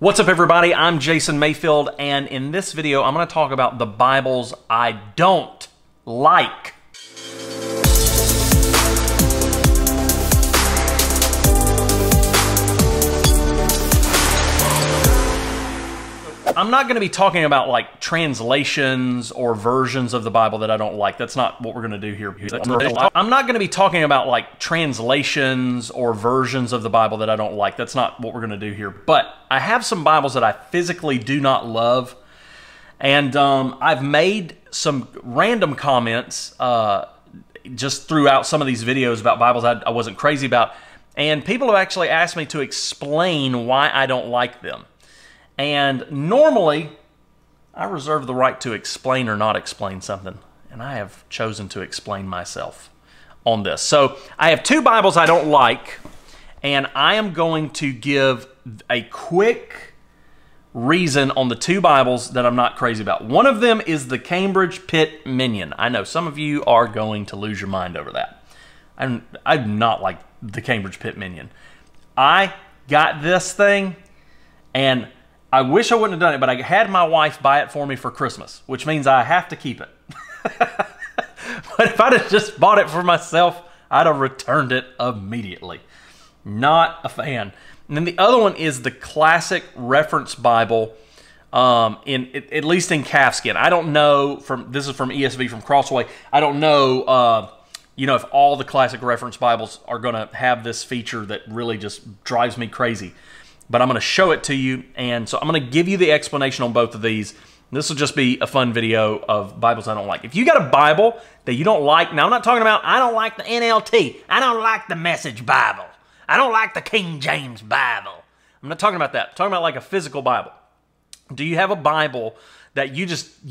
What's up, everybody? I'm Jason Mayfield, and in this video, I'm going to talk about the Bibles I don't like. I'm not going to be talking about like translations or versions of the Bible that I don't like. That's not what we're going to do here. I'm not going to be talking about like translations or versions of the Bible that I don't like. That's not what we're going to do here. But I have some Bibles that I physically do not love. And I've made some random comments just throughout some of these videos about Bibles I wasn't crazy about. And people have actually asked me to explain why I don't like them. And normally, I reserve the right to explain or not explain something. And I have chosen to explain myself on this. So I have two Bibles I don't like. And I am going to give a quick reason on the two Bibles that I'm not crazy about. One of them is the Cambridge Pit Minion. I know some of you are going to lose your mind over that. I do not like the Cambridge Pit Minion. I got this thing and I wish I wouldn't have done it, but I had my wife buy it for me for Christmas, which means I have to keep it. But if I'd have just bought it for myself, I'd have returned it immediately. Not a fan. And then the other one is the Classic Reference Bible, at least in calfskin. I don't know, this is from ESV from Crossway. I don't know, if all the Classic Reference Bibles are going to have this feature that really just drives me crazy. But I'm going to show it to you, and so I'm going to give you the explanation on both of these. This will just be a fun video of Bibles I don't like. If you got a Bible that you don't like, now I'm not talking about, I don't like the NLT. I don't like the Message Bible. I don't like the King James Bible. I'm not talking about that. I'm talking about like a physical Bible. Do you have a Bible that you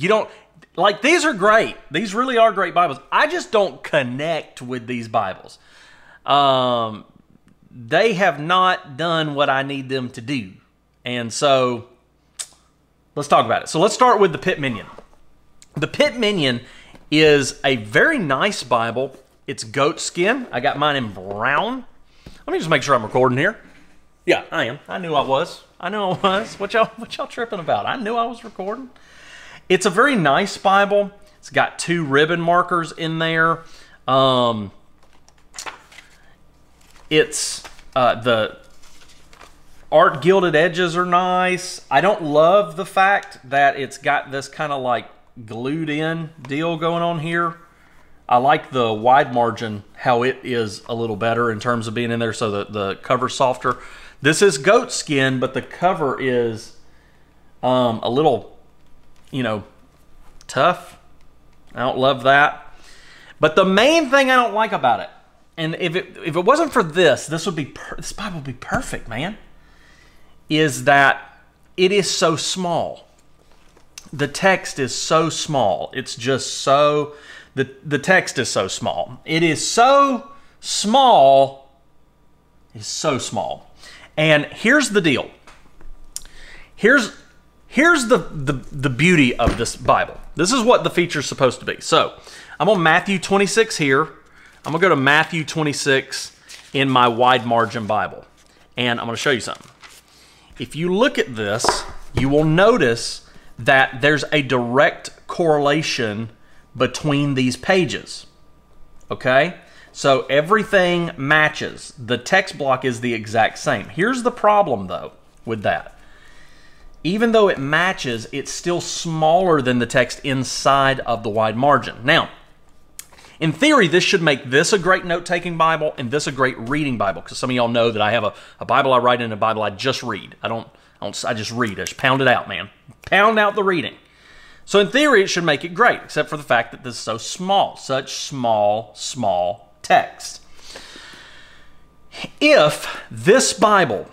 don't, like these are great. These really are great Bibles. I just don't connect with these Bibles. They have not done what I need them to do. And so, let's talk about it. So let's start with the Pit Minion. The Pit Minion is a very nice Bible. It's goat skin. I got mine in brown. Let me just make sure I'm recording here. Yeah, I am. I knew I was. I knew I was. What y'all tripping about? I knew I was recording. It's a very nice Bible. It's got 2 ribbon markers in there. It's the art gilded edges are nice. I don't love the fact that it's got this kind of like glued in deal going on here. I like the wide margin, how it is a little better in terms of being in there so that the cover's softer. This is goat skin, but the cover is a little, tough. I don't love that. But the main thing I don't like about it, and if it wasn't for this Bible would be perfect, man, is that it is so small. The text is so small. It's just so, the text is so small. It is so small. It's so small. And here's the deal. Here's the beauty of this Bible. This is what the feature's supposed to be. So I'm on Matthew 26 here. I'm going to go to Matthew 26 in my wide margin Bible. And I'm going to show you something. If you look at this, you will notice that there's a direct correlation between these pages. Okay? So everything matches. The text block is the exact same. Here's the problem, though, with that. Even though it matches, it's still smaller than the text inside of the wide margin. Now, in theory, this should make this a great note-taking Bible and this a great reading Bible, because some of y'all know that I have a Bible I write in, a Bible I just read. I just read. I just pound it out, man. Pound out the reading. So in theory, it should make it great, except for the fact that this is so small. Such small text. If this Bible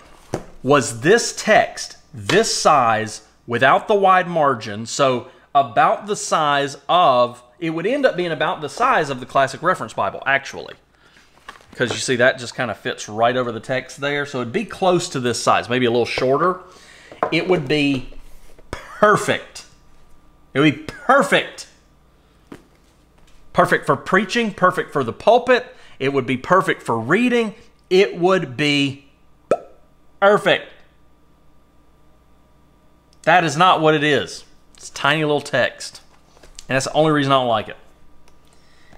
was this text, this size, without the wide margin, so about the size of, it would end up being about the size of the Classic Reference Bible, actually. Because you see that just kind of fits right over the text there. So it'd be close to this size, maybe a little shorter. It would be perfect. It would be perfect. Perfect for preaching, perfect for the pulpit. It would be perfect for reading. It would be perfect. That is not what it is. It's tiny little text. And that's the only reason I don't like it.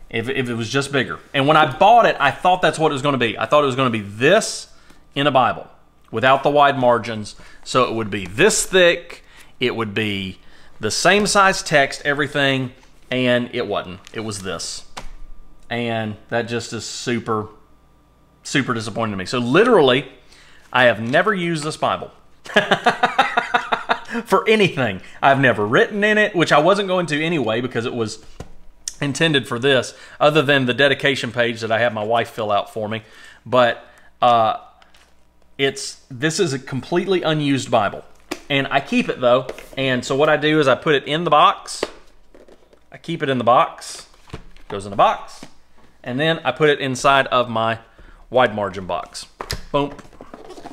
If it was just bigger. And when I bought it, I thought that's what it was going to be. I thought it was going to be this in a Bible without the wide margins. So it would be this thick. It would be the same size text, everything. And it wasn't. It was this. And that just is super, super disappointing to me. So literally, I have never used this Bible for anything. I've never written in it, which I wasn't going to anyway because it was intended for this, other than the dedication page that I have my wife fill out for me. But this is a completely unused Bible. And I keep it though. And so what I do is I put it in the box. I keep it in the box. Goes in the box. And then I put it inside of my wide margin box. Boom.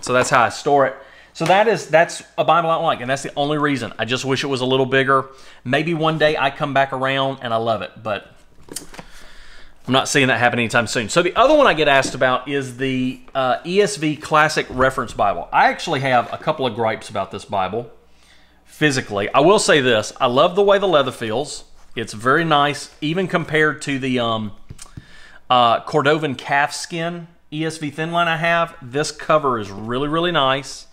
So that's how I store it. So that's a Bible I don't like, and that's the only reason. I just wish it was a little bigger. Maybe one day I come back around and I love it, but I'm not seeing that happen anytime soon. So the other one I get asked about is the ESV Classic Reference Bible. I actually have a couple of gripes about this Bible physically. I will say this. I love the way the leather feels. It's very nice, even compared to the Cordovan calfskin ESV thin line I have. This cover is really, really nice.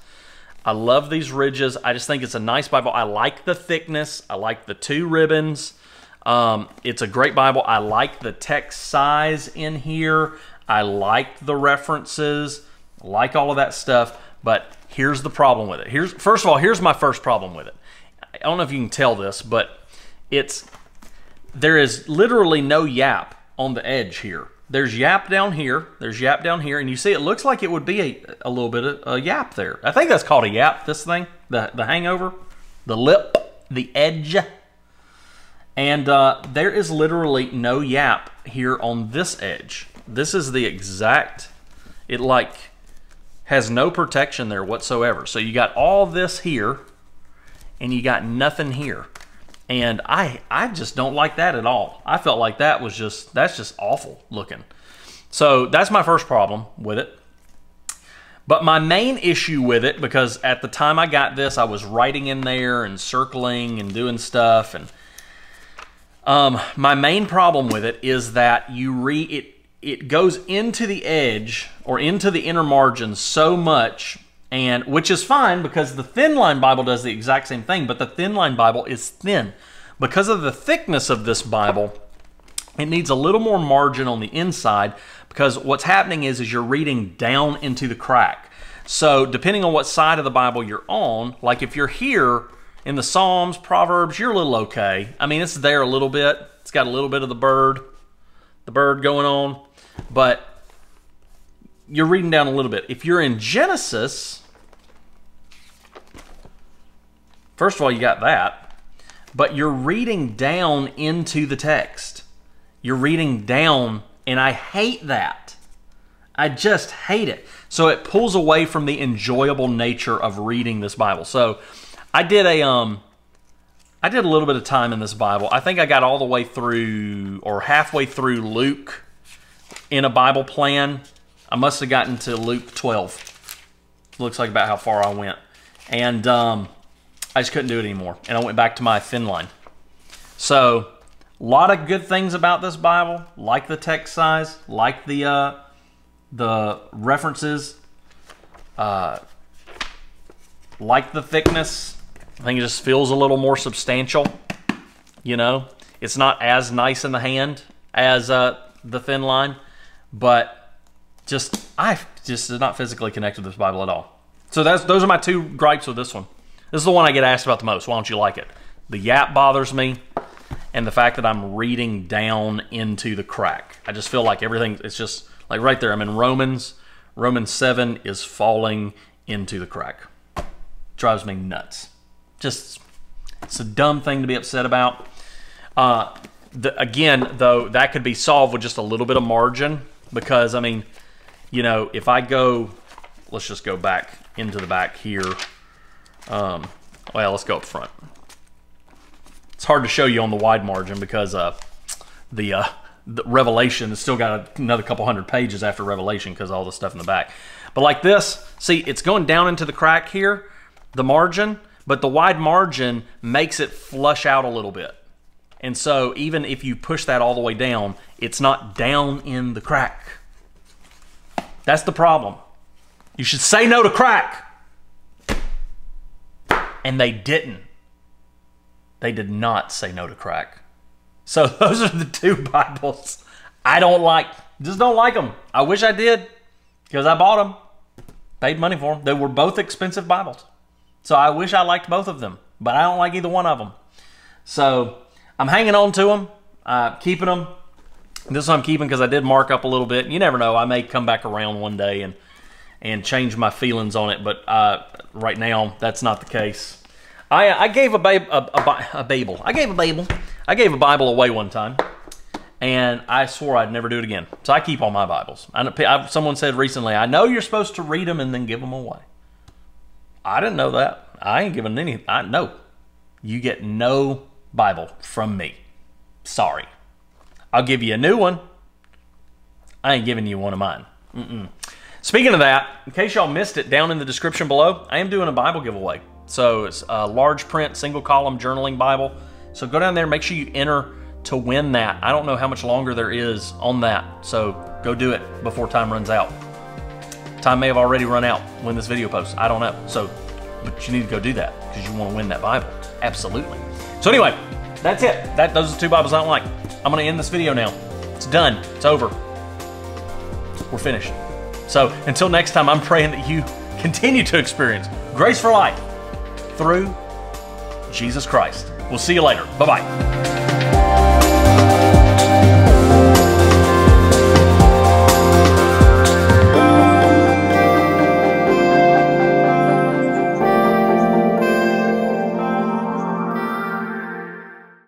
I love these ridges. I just think it's a nice Bible. I like the thickness. I like the 2 ribbons. It's a great Bible. I like the text size in here. I like the references. I like all of that stuff. But here's the problem with it. First of all, here's my first problem with it. I don't know if you can tell this, but there is literally no yap on the edge here. There's yap down here. There's yap down here. And you see it looks like it would be a little bit of a yap there. I think that's called a yap, this thing. The hangover. The lip. The edge. And there is literally no yap here on this edge. This is the exact... It like has no protection there whatsoever. So you got all this here. And you got nothing here. And I just don't like that at all. I felt like that's just awful looking. So that's my first problem with it. But my main issue with it, because at the time I got this, I was writing in there and circling and doing stuff. And my main problem with it is that it goes into the edge or into the inner margin so much, and which is fine because the thin line Bible does the exact same thing, but the thin line Bible is thin. Because of the thickness of this Bible, it needs a little more margin on the inside, because what's happening is you're reading down into the crack. So depending on what side of the Bible you're on, like if you're here in the Psalms, Proverbs, you're a little okay. I mean, it's there a little bit. It's got a little bit of the bird going on, but you're reading down a little bit. If you're in Genesis, first of all, you got that, but you're reading down into the text. You're reading down, and I hate that. I just hate it. So it pulls away from the enjoyable nature of reading this Bible. So I did a little bit of time in this Bible. I think I got all the way through, or halfway through Luke in a Bible plan. I must have gotten to Luke 12. Looks like about how far I went. And I just couldn't do it anymore. And I went back to my thin line. So a lot of good things about this Bible. Like the text size. Like the references. Like the thickness. I think it just feels a little more substantial. You know, it's not as nice in the hand as the thin line, but I just is not physically connected to this Bible at all. So those are my two gripes with this one. This is the one I get asked about the most. Why don't you like it? The yap bothers me, and the fact that I'm reading down into the crack. I just feel like everything, it's just like right there. I'm in Romans. Romans 7 is falling into the crack. Drives me nuts. Just, it's a dumb thing to be upset about. Again, though, that could be solved with just a little bit of margin, because, I mean, you know, if I go, let's just go back into the back here. Well, let's go up front. It's hard to show you on the wide margin because the Revelation has still got another couple hundred pages after Revelation because of all the stuff in the back. But like this, see, it's going down into the crack here, the margin, but the wide margin makes it flush out a little bit. And so even if you push that all the way down, it's not down in the crack. That's the problem. You should say no to crack. And they didn't. They did not say no to crack. So those are the two Bibles I don't like. Just don't like them. I wish I did, because I bought them. Paid money for them. They were both expensive Bibles. So I wish I liked both of them, but I don't like either one of them. So I'm hanging on to them, keeping them. This one I'm keeping because I did mark up a little bit. You never know. I may come back around one day and change my feelings on it, but right now that's not the case. I gave a Bible away one time, and I swore I'd never do it again. So I keep all my Bibles. Someone said recently, I know you're supposed to read them and then give them away. I didn't know that. I ain't giving any. No. You get no Bible from me. Sorry. I'll give you a new one. I ain't giving you one of mine. Speaking of that, in case y'all missed it, down in the description below, I am doing a Bible giveaway. So it's a large print, single column journaling Bible. So go down there, make sure you enter to win that. I don't know how much longer there is on that. So go do it before time runs out. Time may have already run out when this video posts. I don't know. So, but you need to go do that because you want to win that Bible. Absolutely. So anyway, that's it. Those are the two Bibles I don't like. I'm going to end this video now. It's done. It's over. We're finished. So until next time, I'm praying that you continue to experience grace for life through Jesus Christ. We'll see you later. Bye-bye.